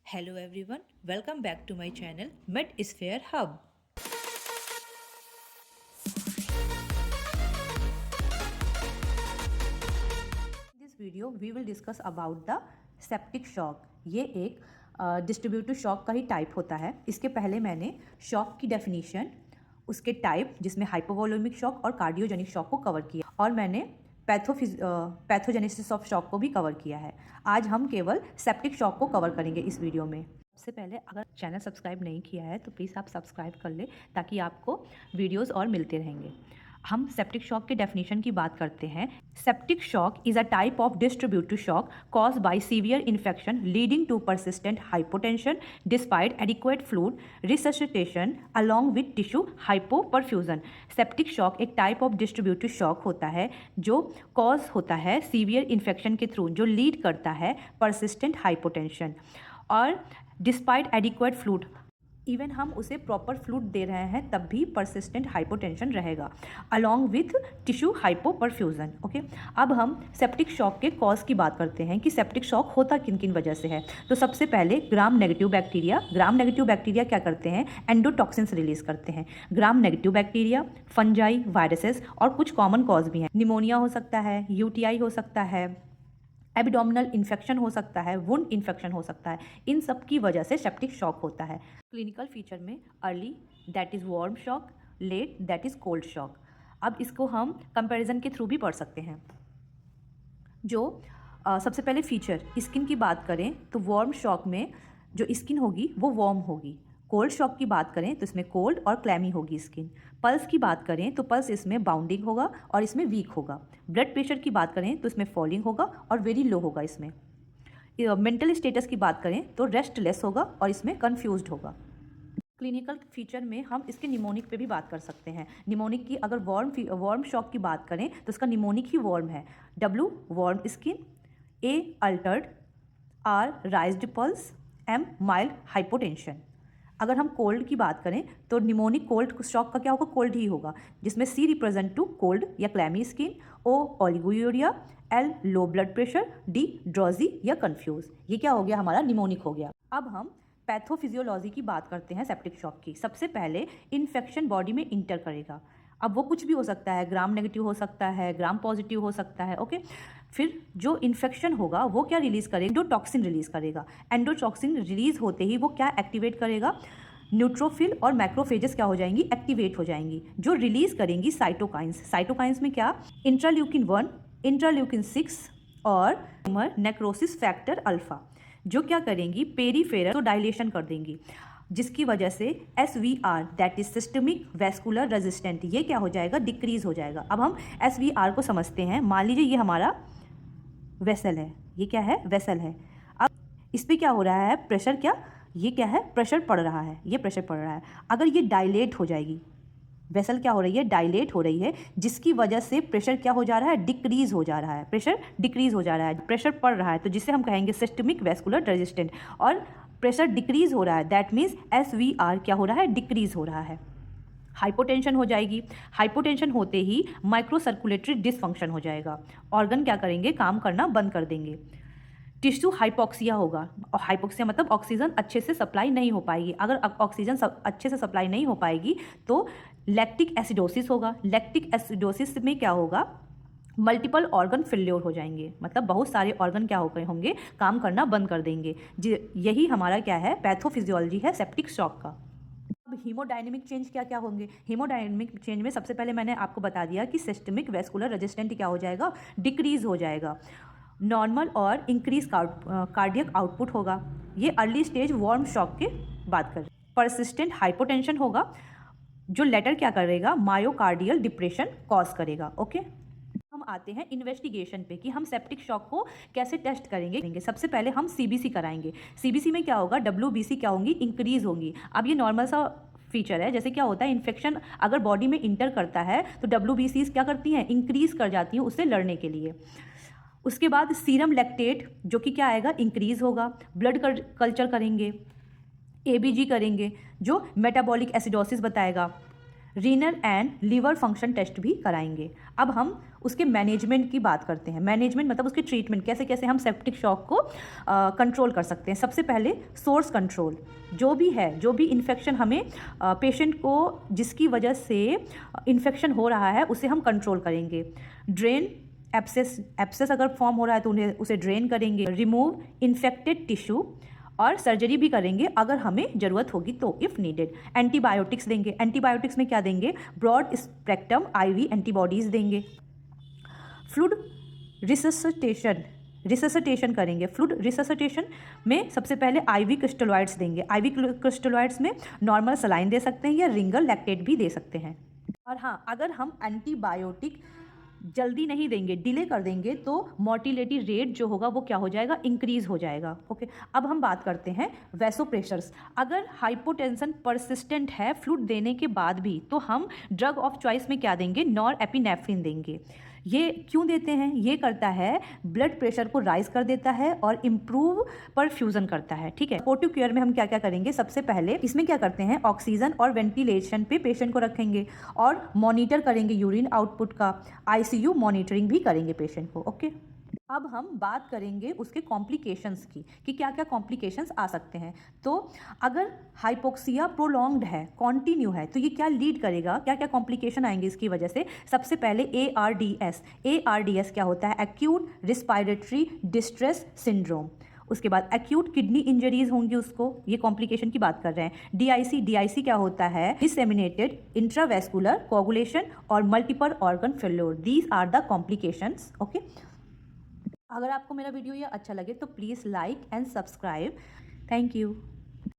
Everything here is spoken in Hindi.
Hello everyone, welcome back to my channel MedSphere Hub. In this video we will discuss about the septic shock. ये एक डिस्ट्रीब्यूटिव शॉक का ही टाइप होता है. इसके पहले मैंने शॉक की डेफिनेशन, उसके टाइप जिसमें हाइपोवोलेमिक शॉक और कार्डियोजेनिक शॉक को कवर किया और मैंने पैथोजेनेसिस ऑफ शॉक को भी कवर किया है. आज हम केवल सेप्टिक शॉक को कवर करेंगे इस वीडियो में. सबसे पहले अगर चैनल सब्सक्राइब नहीं किया है तो प्लीज़ आप सब्सक्राइब कर ले ताकि आपको वीडियोस और मिलते रहेंगे. हम सेप्टिक शॉक के डेफिनेशन की बात करते हैं. Septic shock is a type of distributive shock caused by severe infection leading to persistent hypotension despite adequate fluid resuscitation along with tissue hypoperfusion. Septic shock एक टाइप ऑफ डिस्ट्रीब्यूटिव शॉक होता है जो कॉज होता है सीवियर इन्फेक्शन के थ्रू, जो लीड करता है परसिस्टेंट हाइपोटेंशन और डिस्पाइट एडिक्वेट फ्लूइड. इवन हम उसे प्रॉपर फ्लूइड दे रहे हैं तब भी परसिस्टेंट हाइपोटेंशन रहेगा along with tissue hypoperfusion. Okay, अब हम सेप्टिक शॉक के कॉज की बात करते हैं कि सेप्टिक शॉक होता किन किन वजह से है. तो सबसे पहले ग्राम नेगेटिव बैक्टीरिया क्या करते हैं, एंडोटॉक्सिन्स रिलीज करते हैं. Gram negative bacteria, fungi, viruses और कुछ कॉमन कॉज भी हैं. निमोनिया हो सकता है, यूटीआई हो सकता है, एब्डोमिनल इन्फेक्शन हो सकता है, वुंड इन्फेक्शन हो सकता है. इन सब की वजह से सेप्टिक शॉक होता है. क्लिनिकल फीचर में early that is warm shock, let that is cold shock. अब इसको हम कंपैरिजन के थ्रू भी पढ़ सकते हैं. जो सबसे पहले फीचर स्किन की बात करें तो वार्म शॉक में जो स्किन होगी वो वार्म होगी. कोल्ड शॉक की बात करें तो इसमें कोल्ड और क्लैमी होगी स्किन. पल्स की बात करें तो पल्स इसमें बाउंडिंग होगा और इसमें वीक होगा. ब्लड प्रेशर की बात करें तो इसमें फॉलिंग होगा और वेरी लो होगा इसमें. मेंटल स्टेटस की बात करें तो रेस्टलेस होगा और इसमें कन्फ्यूज्ड होगा. क्लिनिकल फीचर में हम इसके निमोनिक पे भी बात कर सकते हैं. निमोनिक की अगर वार्म शॉक की बात करें तो इसका निमोनिक ही वार्म है. W warm skin, A Altered, R राइज्ड pulse, M mild hypotension. अगर हम कोल्ड की बात करें तो निमोनिक कोल्ड शॉक का क्या होगा, कोल्ड ही होगा जिसमें C रिप्रेजेंट टू कोल्ड या clammy skin, O oliguria, L low blood pressure, D drowsy या कंफ्यूज. ये क्या हो गया, हमारा निमोनिक हो गया. अब हम पैथोफिजियोलॉजी की बात करते हैं सेप्टिक शॉक की. सबसे पहले इन्फेक्शन बॉडी में इंटर करेगा. अब वो कुछ भी हो सकता है, ग्राम नेगेटिव हो सकता है, ग्राम पॉजिटिव हो सकता है. ओके, फिर जो इन्फेक्शन होगा वो क्या रिलीज करेगा, एंडोटॉक्सिन रिलीज करेगा. एंडोटॉक्सिन रिलीज होते ही वो क्या एक्टिवेट करेगा, न्यूट्रोफिल और मैक्रोफेजेस क्या हो जाएंगी, एक्टिवेट हो जाएंगी, जो रिलीज करेंगी साइटोकाइंस. साइटोकाइंस में क्या, इंट्राल्यूकिन 1, इंट्राल्यूकिन 6 और ट्यूमर नेक्रोसिस फैक्टर अल्फा, जो क्या करेंगी, पेरीफेरल तो डायलेशन कर देंगी, जिसकी वजह से SVR that is systemic vascular resistant ये क्या हो जाएगा, डिक्रीज हो जाएगा. अब हम SVR को समझते हैं. मान लीजिए ये हमारा वेसल है, ये क्या है, वेसल है. अब इस पर क्या हो रहा है, प्रेशर, क्या ये क्या है, प्रेशर पड़ रहा है, ये प्रेशर पड़ रहा है. अगर ये डायलेट हो जाएगी, वेसल क्या हो रही है, डायलेट हो रही है, जिसकी वजह से प्रेशर क्या हो जा रहा है, डिक्रीज हो जा रहा है. प्रेशर डिक्रीज हो जा रहा है, प्रेशर पड़ रहा है तो जिसे हम कहेंगे सिस्टमिक वैस्कुलर रेजिस्टेंट. और प्रेशर डिक्रीज हो रहा है दैट मीन्स SVR क्या हो रहा है, डिक्रीज हो रहा है. हाइपोटेंशन हो जाएगी. हाइपोटेंशन होते ही माइक्रो सर्कुलेटरी डिसफंक्शन हो जाएगा. ऑर्गन क्या करेंगे, काम करना बंद कर देंगे. टिश्यू हाइपोक्सिया होगा. और हाइपोक्सिया मतलब ऑक्सीजन अच्छे से सप्लाई नहीं हो पाएगी. अगर ऑक्सीजन अच्छे से सप्लाई नहीं हो पाएगी तो लैक्टिक एसिडोसिस होगा. लैक्टिक एसिडोसिस में क्या होगा, मल्टीपल ऑर्गन फेल्योर हो जाएंगे, मतलब बहुत सारे ऑर्गन क्या हो गए होंगे, काम करना बंद कर देंगे. यही हमारा क्या है, पैथोफिजियोलॉजी है सेप्टिक शॉक का. अब हीमोडायनेमिक चेंज क्या क्या होंगे. हीमोडायनेमिक चेंज में सबसे पहले मैंने आपको बता दिया कि सिस्टमिक वेस्कुलर रेजिस्टेंट क्या हो जाएगा, डिक्रीज हो जाएगा. नॉर्मल और इंक्रीज कार्डियक आउटपुट होगा. ये अर्ली स्टेज वार्म शॉक के बात करें. परसिस्टेंट हाइपोटेंशन होगा जो लेटर क्या करेगा, मायोकार्डियल डिप्रेशन कॉज करेगा. ओके, हम आते हैं इन्वेस्टिगेशन पे कि हम सेप्टिक शॉक को कैसे टेस्ट करेंगे. सबसे पहले हम CBC कराएंगे. CBC में क्या होगा, WBC क्या होंगी, इंक्रीज होंगी. अब ये नॉर्मल सा फीचर है. जैसे क्या होता है, इन्फेक्शन अगर बॉडी में इंटर करता है तो WBCs क्या करती हैं, इंक्रीज कर जाती हैं उससे लड़ने के लिए. उसके बाद सीरम लैक्टेट जो कि क्या आएगा, इंक्रीज होगा. ब्लड कल्चर करेंगे, ABG करेंगे जो मेटाबॉलिक एसिडोसिस बताएगा. Renal and liver function test भी कराएंगे। अब हम उसके मैनेजमेंट की बात करते हैं। मैनेजमेंट मतलब उसके ट्रीटमेंट, कैसे कैसे हम सेप्टिक शॉक को कंट्रोल कर सकते हैं। सबसे पहले सोर्स कंट्रोल, जो भी इन्फेक्शन हमें पेशेंट को जिसकी वजह से इन्फेक्शन हो रहा है उसे हम कंट्रोल करेंगे। ड्रेन, एब्सेस अगर फॉर्म हो रहा है तो उसे ड्रेन करेंगे। रिमूव इन्फेक्टेड टिश्यू, और सर्जरी भी करेंगे अगर हमें ज़रूरत होगी तो, इफ़ नीडेड। एंटीबायोटिक्स देंगे। एंटीबायोटिक्स में क्या देंगे? ब्रॉड स्पेक्ट्रम आईवी एंटीबॉडीज़ देंगे। फ्लूइड रिससिटेशन करेंगे। फ्लूइड रिससिटेशन में सबसे पहले आईवी क्रिस्टलॉइड्स देंगे। आईवी क्रिस्टलॉइड्स में नॉर्मल सलाइन दे सकते हैं या रिंगल लैक्टेट भी दे सकते हैं। और हाँ, अगर हम एंटीबायोटिक जल्दी नहीं देंगे, डिले कर देंगे, तो मोर्टिलिटी रेट जो होगा वो क्या हो जाएगा? इंक्रीज़ हो जाएगा। ओके, अब हम बात करते हैं वैसोप्रेशर्स। अगर हाइपोटेंशन परसिस्टेंट है फ्लूइड देने के बाद भी, तो हम ड्रग ऑफ चॉइस में क्या देंगे? नॉरएपिनेफ्रिन देंगे। ये क्यों देते हैं? ये करता है ब्लड प्रेशर को राइज कर देता है और इम्प्रूव परफ्यूजन करता है। ठीक है। सपोर्टिव केयर में हम क्या क्या करेंगे? सबसे पहले इसमें क्या करते हैं? ऑक्सीजन और वेंटिलेशन पे पेशेंट को रखेंगे और मॉनिटर करेंगे यूरिन आउटपुट का। आईसीयू मॉनिटरिंग भी करेंगे पेशेंट को। ओके, अब हम बात करेंगे उसके कॉम्प्लिकेशंस की कि क्या क्या कॉम्प्लिकेशंस आ सकते हैं। तो अगर हाइपोक्सिया प्रोलॉन्ग्ड है, कॉन्टिन्यू है, तो ये क्या लीड करेगा? क्या क्या कॉम्प्लिकेशन आएंगे इसकी वजह से? सबसे पहले ARDS। ARDS क्या होता है? Acute respiratory distress syndrome. उसके बाद एक्यूट किडनी इंजरीज होंगी उसको, ये कॉम्प्लिकेशन की बात कर रहे हैं। DIC क्या होता है? डिसेमिनेटेड इंट्रावेस्कुलर कोगुलेशन और multiple organ failure. These are the complications. Okay, अगर आपको मेरा वीडियो ये अच्छा लगे तो please like and subscribe. Thank you.